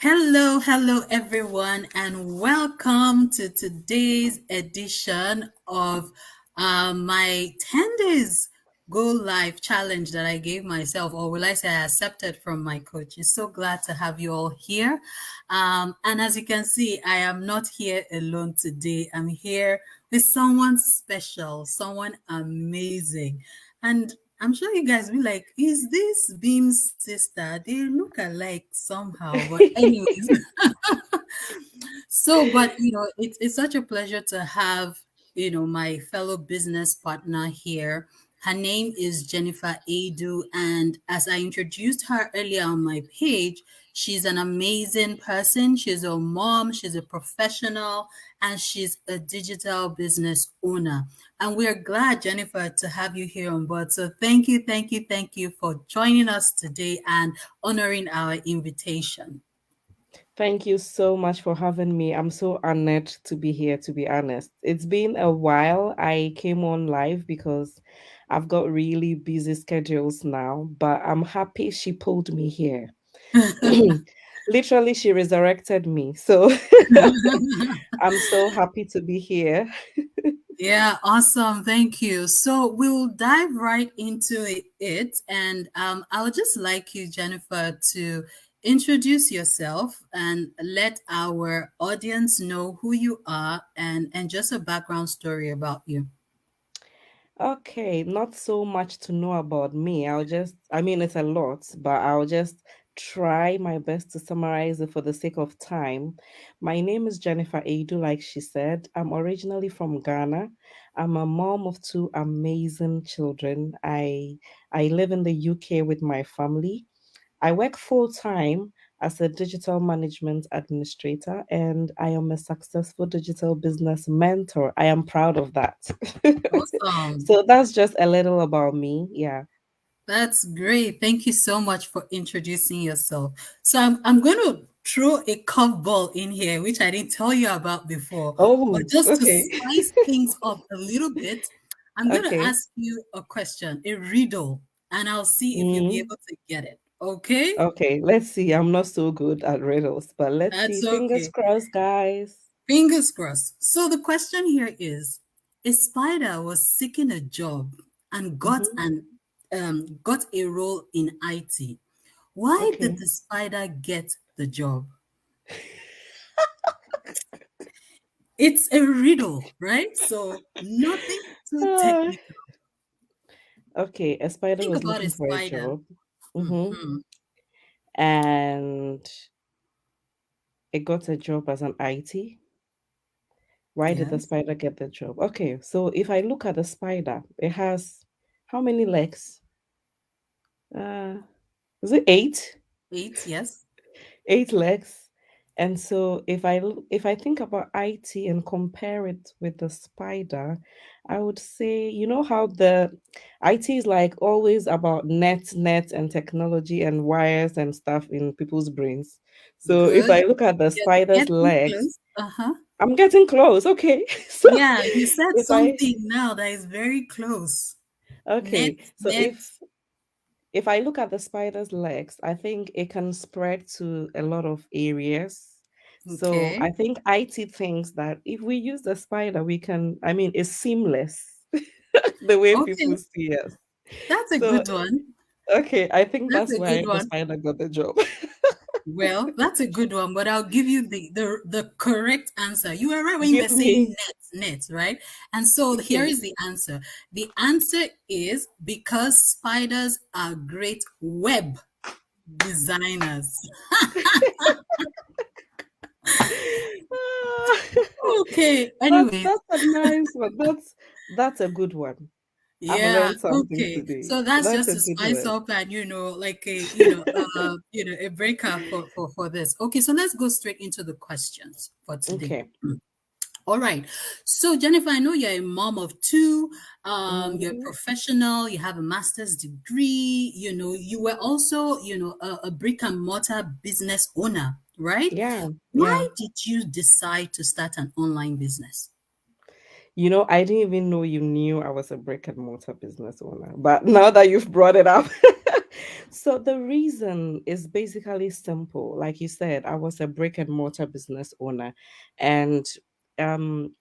Hello, everyone, and welcome to today's edition of my 10 days go live challenge that I gave myself, or will I say I accepted from my coach. It's so glad to have you all here. And as you can see, I am not here alone today. I'm here with someone special, someone amazing. And I'm sure you guys will be like, is this Beam's sister? They look alike somehow. But anyways, it's such a pleasure to have, my fellow business partner here. Her name is Jennifer Aidoo, and as I introduced her earlier on my page, she's an amazing person. She's a mom, she's a professional, and she's a digital business owner. And we're glad, Jennifer, to have you here on board. So thank you for joining us today and honoring our invitation. Thank you so much for having me. I'm so honored to be here, to be honest. It's been a while. I came on live because I've got really busy schedules now, but I'm happy she pulled me here. Literally, she resurrected me. So I'm so happy to be here. Yeah, awesome. Thank you. So we'll dive right into it. And I would just like you, Jennifer, to introduce yourself and let our audience know who you are and just a background story about you. Okay, not so much to know about me. I mean, it's a lot, but I'll just try my best to summarize it for the sake of time. My name is Jennifer Aidoo, like she said. I'm originally from Ghana. I'm a mom of two amazing children. I live in the UK with my family. I work full time as a digital management administrator, and I am a successful digital business mentor. I am proud of that. Awesome. So that's just a little about me. Yeah. That's great. Thank you so much for introducing yourself. So I'm going to throw a curveball in here, which I didn't tell you about before. But Oh, just to okay. spice things up a little bit, I'm going to Okay. ask you a question, a riddle, and I'll see if you'll be Mm, able to get it. Okay? okay. Let's see. I'm not so good at riddles, but let's see. That's Fingers okay. crossed, guys. Fingers crossed. So the question here is, a spider was seeking a job and Hmm. got a role in IT. Why did Okay. the spider get the job? It's a riddle, right? So nothing too Ah, technical. okay. A spider Think was about a looking for a spider. job. Hmm. Hmm. And it got a job as an IT. Why did the Yes. spider get the job? Okay, so if I look at the spider, it has how many legs? Uh, is it eight? Eight, yes. Eight legs. And so if I think about IT and compare it with the spider, I would say, you know how the IT is like always about net and technology and wires and stuff in people's brains. So if Good. I look at the spider's Getting legs, close. Uh-huh. I'm getting close. Okay. So Yeah, you said if I something now that is very close. Net, okay, so net. if I look at the spider's legs, I think it can spread to a lot of areas. So Okay. I think IT thinks that if we use the spider, we can, I mean, it's seamless the way Okay. people see us. That's a So, good one. okay, I think That's that's a good why the one. spider got the job. Well, that's a good one, but I'll give you the correct answer. You were right when you were Give saying me, net, right? And so here okay. is the answer. The answer is because spiders are great web designers. Ah, Okay. that's Anyways, that's a nice one. That's a good one. I've yeah. learned something Okay. today. So that's That's just a to good spice one. up and like a breaker for this. Okay. So let's go straight into the questions for today. Okay. All right. So, Jennifer, I know you're a mom of two. You're a Mhm. professional. You have a master's degree. You were also, a brick and mortar business owner, right? Yeah, yeah. Why did you decide to start an online business? I didn't even know you knew I was a brick and mortar business owner. But now that you've brought it up, So the reason is basically simple. Like you said, I was a brick and mortar business owner, and um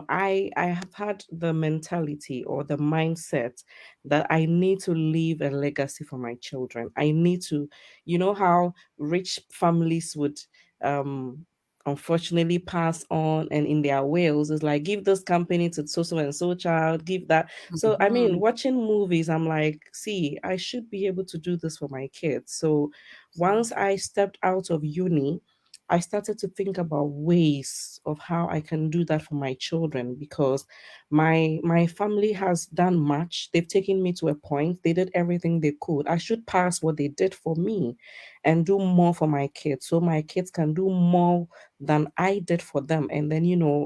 I have had the mentality or the mindset that I need to leave a legacy for my children. I need to, you know how rich families would um unfortunately pass on, and in their wills is like, give this company to so and so child, give that. So I mean, Mhm. watching movies, I'm like, see, I should be able to do this for my kids. So once I stepped out of uni, I started to think about ways of how I can do that for my children, because my family has done much. They've taken me to a point. They did everything they could. I should pass what they did for me and do more for my kids, so my kids can do more than I did for them. And then,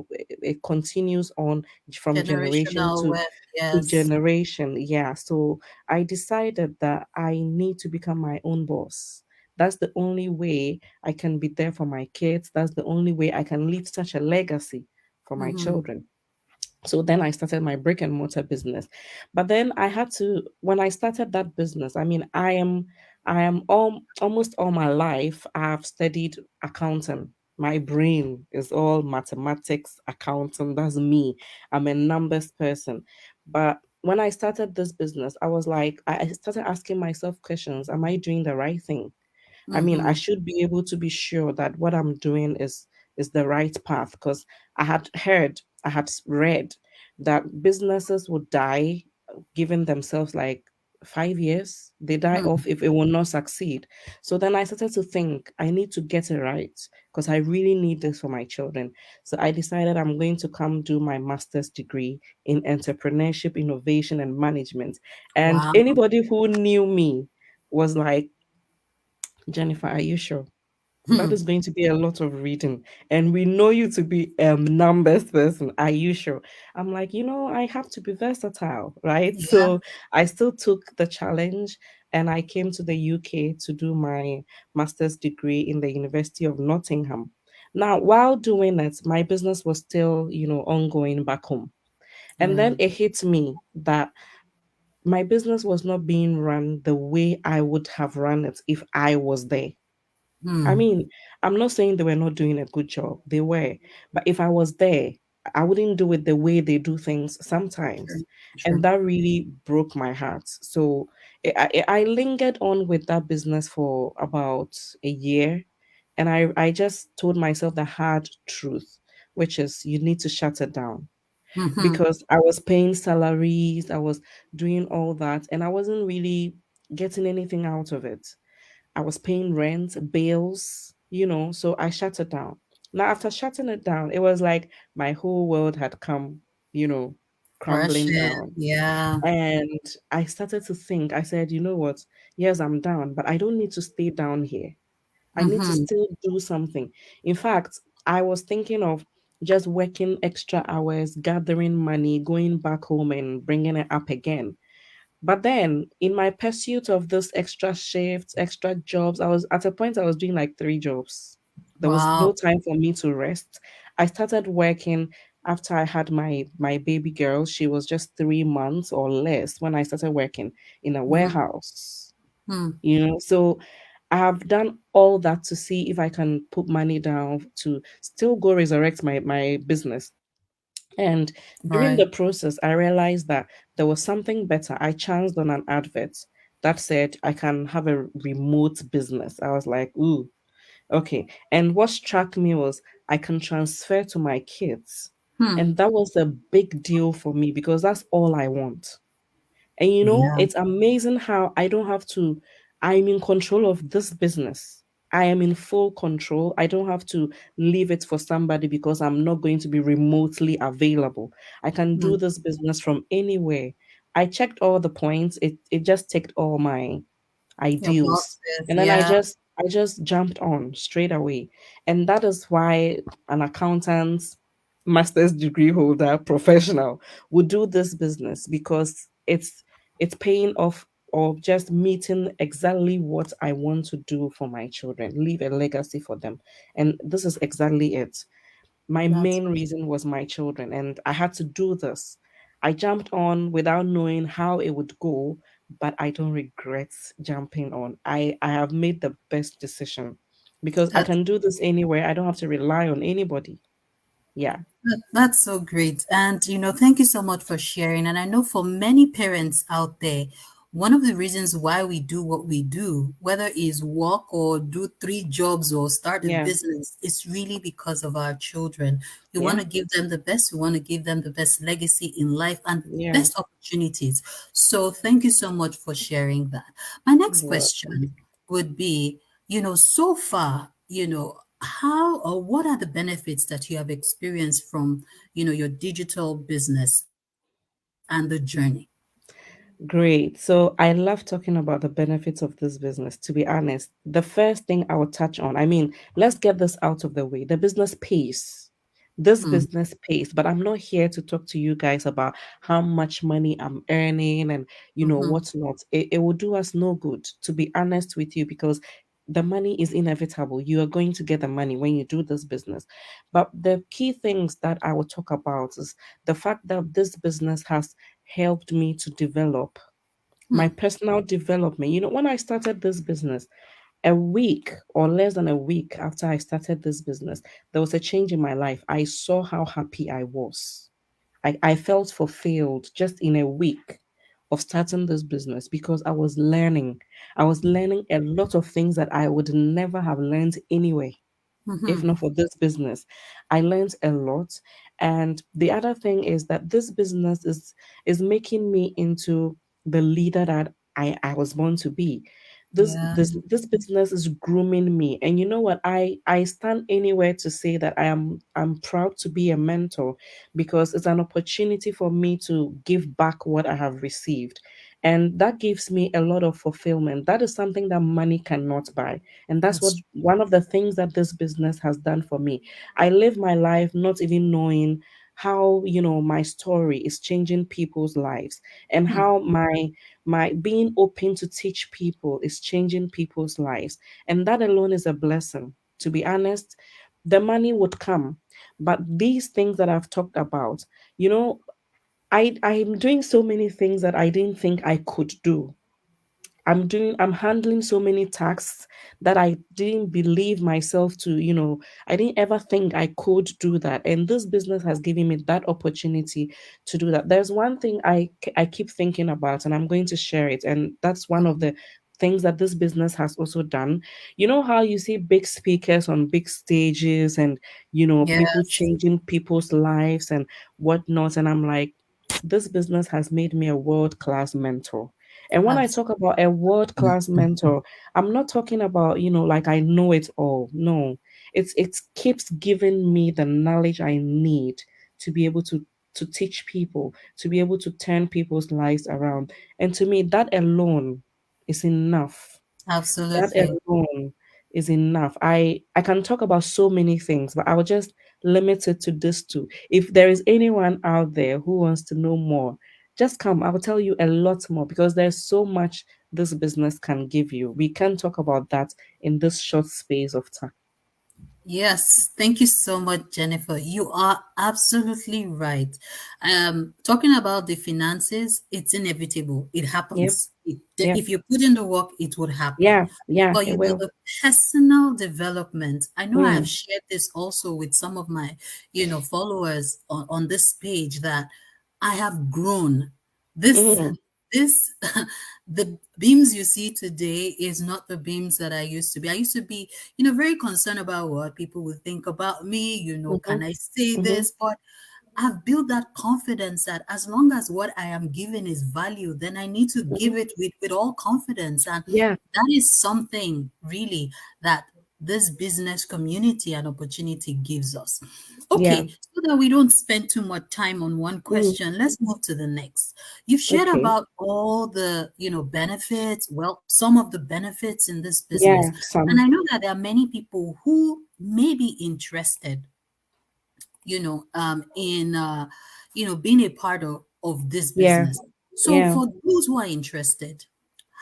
it continues on from generation Generational wealth, to yes. generation. Yeah. So I decided that I need to become my own boss. That's the only way I can be there for my kids. That's the only way I can leave such a legacy for my Mhm. children. So then I started my brick and mortar business. But then I had to, when I started that business, I mean, I am almost all my life I've studied accounting. My brain is all mathematics, accounting. That's me. I'm a numbers person. But when I started this business, I was like, I started asking myself questions. Am I doing the right thing? I mean, I Mhm. should be able to be sure that what I'm doing is the right path, because I had read that businesses would die giving themselves like 5 years. They die Mhm. off if it will not succeed. So then I started to think I need to get it right, because I really need this for my children. So I decided I'm going to come do my master's degree in entrepreneurship, innovation, and management. And Wow. anybody who knew me was like, Jennifer, are you sure? That Hmm. is going to be a lot of reading. And we know you to be a numbers person. Are you sure? I'm like, I have to be versatile, right? Yeah. So I still took the challenge, and I came to the UK to do my master's degree in the University of Nottingham. Now, while doing it, my business was still, ongoing back home. And then Mm. it hit me that my business was not being run the way I would have run it if I was there. I Hmm. mean, I'm not saying they were not doing a good job. They were. But if I was there, I wouldn't do it the way they do things sometimes. True. And True. that really broke my heart. So I lingered on with that business for about a year. And I just told myself the hard truth, which is you need to shut it down, Mhm. because I was paying salaries, I was doing all that, and I wasn't really getting anything out of it. I was paying rent, bills, so I shut it down. Now, after shutting it down, it was like my whole world had come, you know, crumbling Crashing. down. Yeah. And I started to think, I said, you know what? Yes, I'm down, but I don't need to stay down here. I need to Mhm. still do something. In fact, I was thinking of just working extra hours, gathering money, going back home and bringing it up again. But then, in my pursuit of this extra shifts, extra jobs, I was at a point I was doing like three jobs. There was Wow. no time for me to rest. I started working after I had my baby girl. She was just 3 months or less when I started working in a Mhm. warehouse. Hmm. So I have done all that to see if I can put money down to still go resurrect my business. And during the Right. process, I realized that there was something better. I chanced on an advert that said I can have a remote business. I was like, ooh, okay. And what struck me was I can transfer to my kids. Hmm. And that was a big deal for me, because that's all I want. And Yeah. it's amazing how I don't have to, I'm in control of this business. I am in full control. I don't have to leave it for somebody because I'm not going to be remotely available. I can Hmm. do this business from anywhere. I checked all the points. It just ticked all my Your ideals, boxes. and then i Yeah. just i just jumped on straight away. And that is why an accountant, master's degree holder, professional would do this business, because it's paying off, or just meeting exactly what I want to do for my children, leave a legacy for them. And this is exactly it. My That's main reason was my children, and I had to do this. I jumped on without knowing how it would go, but I don't regret jumping on. I have made the best decision because I That can do this anywhere. I don't have to rely on anybody. Yeah. That's so great. And, thank you so much for sharing. And I know for many parents out there, one of the reasons why we do what we do, whether it's work or do three jobs or start a Yeah. business, is really because of our children. We want Yeah. to give them the best. We want to give them the best legacy in life and Yeah. best opportunities. So thank you so much for sharing that. My next You're welcome. question would be, so far, how or what are the benefits that you have experienced from, your digital business and the journey? Great. So I love talking about the benefits of this business. To be honest, the first thing I will touch on, I mean, let's get this out of the way. The business pays. This Hmm. business pays, but I'm not here to talk to you guys about how much money I'm earning and Hmm. what's not. It will do us no good, to be honest with you, because the money is inevitable. You are going to get the money when you do this business. But the key things that I will talk about is the fact that this business has helped me to develop my Hmm. personal development. When I started this business, a week or less than a week after I started this business, there was a change in my life. I saw how happy I was. I felt fulfilled just in a week of starting this business because I was learning. I was learning a lot of things that I would never have learned anyway if Hmm. not for this business. I learned a lot. And the other thing is that this business is making me into the leader that I was born to be. This Yeah. this this business is grooming me. And you know what? I stand anywhere to say that I'm proud to be a mentor because it's an opportunity for me to give back what I have received. And that gives me a lot of fulfillment. That is something that money cannot buy. And that's what That's one of the things that this business has done for me. I live my life not even knowing how my story is changing people's lives and true. how my being open to teach people is changing people's lives, and that alone is a blessing. To be honest, the money would come, but these things that I've talked about, you know I'm doing so many things that I didn't think I could do. I'm handling so many tasks that I didn't believe myself to, I didn't ever think I could do that. And this business has given me that opportunity to do that. There's one thing I keep thinking about, and I'm going to share it. And that's one of Mhm. the things that this business has also done. You know how you see big speakers on big stages and, people Yes, changing people's lives and whatnot. And I'm like, this business has made me a world-class mentor. And when I talk absolutely. about a world class mentor, I'm not talking about, like I know it all. No, it keeps giving me the knowledge I need to be able to teach people, to be able to turn people's lives around. And to me, that alone is enough. That Absolutely. alone is enough. I can talk about so many things, but I will just limit it to this two. If there is anyone out there who wants to know more, just come. I will tell you a lot more because there's so much this business can give you. We can talk about that in this short space of time. Yes, thank you so much, Jennifer. You are absolutely right. Talking about the finances, it's inevitable. It Yep, happens. yep, If you put in the work, it would happen. yeah, yeah, But it will. the personal development, I know I have Mm, shared this also with some of my, followers on this page that I have grown. This mm, this the beams you see today is not the beams that I used to be. I used to be, very concerned about what people would think about me, mm-hmm, can I say mm-hmm, this? But I've built that confidence that as long as what I am giving is value, then I need to mm-hmm. give it with all confidence. And Yeah, that is something really that this business community and opportunity gives us. yeah. Okay, so that we don't spend too much time on one Mm, question, let's move to the next. You've shared okay. about all the, benefits, well, some of the benefits in this business. Yeah, And some. I know that there are many people who may be interested in being a part of this Yeah, business. So yeah. for those who are interested,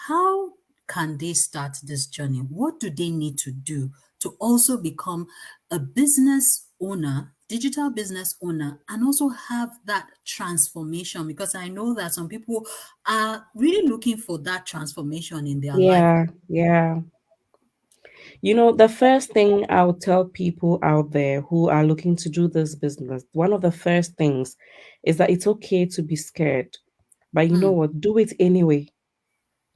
how can they start this journey? What do they need to do to also become a business owner, digital business owner, and also have that transformation? Because I know that some people are really looking for that transformation in their life. Yeah, yeah. The first thing I'll tell people out there who are looking to do this business, one of the first things is that it's okay to be scared. But you know Hmm. what? Do it anyway.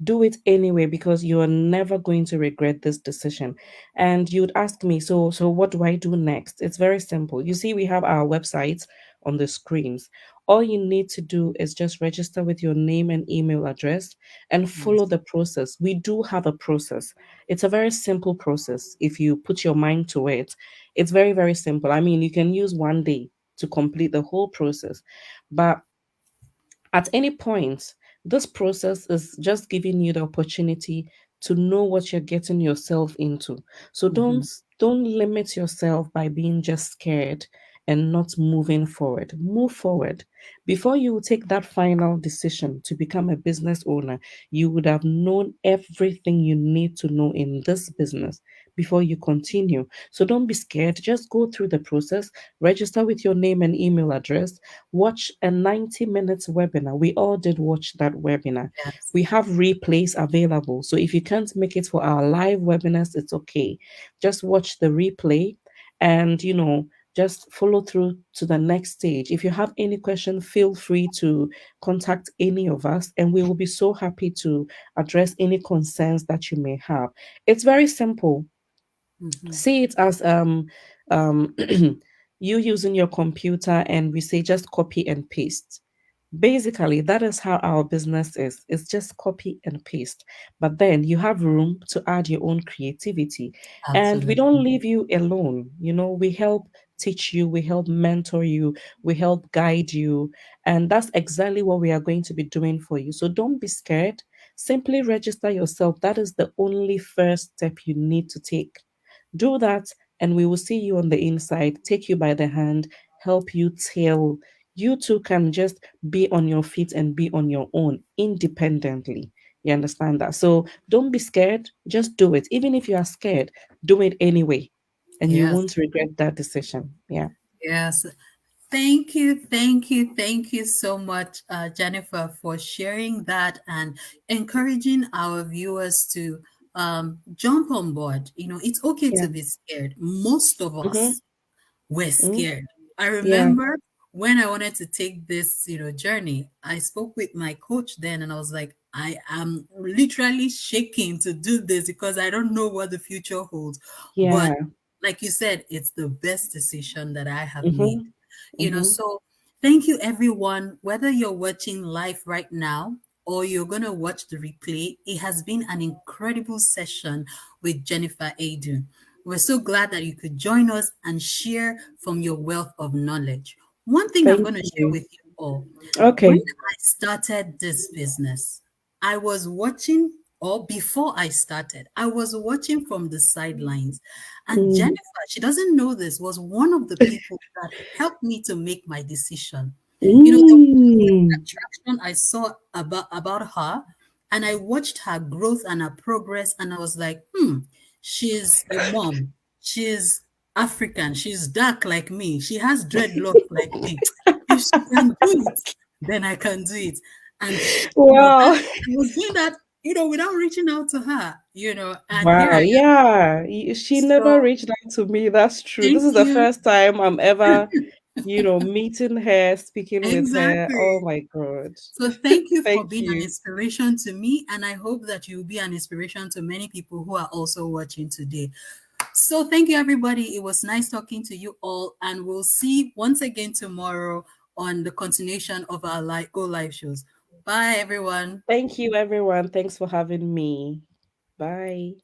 Do it anyway, because you are never going to regret this decision. And you'd ask me, so what do I do next? It's very simple. You see, we have our websites on the screens. All you need to do is just register with your name and email address and follow Yes. the process. We do have a process. It's a very simple process. If you put your mind to it, it's very, very simple. I mean, you can use one day to complete the whole process. But at any point, this process is just giving you the opportunity to know what you're getting yourself into. So Mm-hmm. don't limit yourself by being just scared and not moving forward. Move forward. Before you take that final decision to become a business owner, you would have known everything you need to know in this business before you continue. So don't be scared. Just go through the process, register with your name and email address, watch a 90 minutes webinar. We all did watch that webinar. Yes. We have replays available. So if you can't make it for our live webinars, it's okay. Just watch the replay and, just follow through to the next stage. If you have any question, feel free to contact any of us, and we will be so happy to address any concerns that you may have. It's very simple. Mm-hmm. See it as um you using your computer, and we say just copy and paste. Basically, that is how our business is. It's just copy and paste. But then you have room to add your own creativity. And we don't Absolutely. leave you alone. We help teach you, we help mentor you, we help guide you. And that's exactly what we are going to be doing for you. So don't be scared. Simply register yourself. That is the only first step you need to take. Do that, and we will see you on the inside, take you by the hand, help you till you too can just be on your feet and be on your own independently. You understand that? So don't be scared, just do it. Even if you are scared, do it anyway, and you Yes. won't regret that decision. Yeah. Yes. Thank you, thank you, thank you so much, Jennifer, for sharing that and encouraging our viewers to jump on board. It's okay Yeah. to be scared. Most of Mm-hmm. us were Mm-hmm. scared. I Yeah. remember when I wanted to take this, journey, I spoke with my coach then and I was like, I am literally shaking to do this because I don't know what the future holds. But Yeah. like you said, it's the best decision that I have made. Mm-hmm. Mm-hmm. So thank you everyone, whether you're watching live right now or you're going to watch the replay. It has been an incredible session with Jennifer Aidoo. We're so glad that you could join us and share from your wealth of knowledge. One thing I'm Thank going to share you. with you all, when Okay. I started this business, I was watching, or before I started, I was watching from the sidelines. And Mm. Jennifer, she doesn't know this, was one of the people that helped me to make my decision. There was this Mm. attraction I saw about her, and I watched her growth and her progress, and I was like, she's a mom. She's African. She's dark like me. She has dreadlock like me. If she can do it, then I can do it. And Wow. I was doing that, without reaching out to her, and here I Wow, am. yeah. She never So reached out to me. That's true. This thank is the you. first time I'm ever, meeting her, speaking with her. Oh Exactly. my God. So thank you for Thank being an you. inspiration to me, and I hope that you'll be an inspiration to many people who are also watching today. So thank you, everybody. It was nice talking to you all, and we'll see once again tomorrow on the continuation of our Go Live shows. Bye, everyone. Thank you, everyone. Thanks for having me. Bye.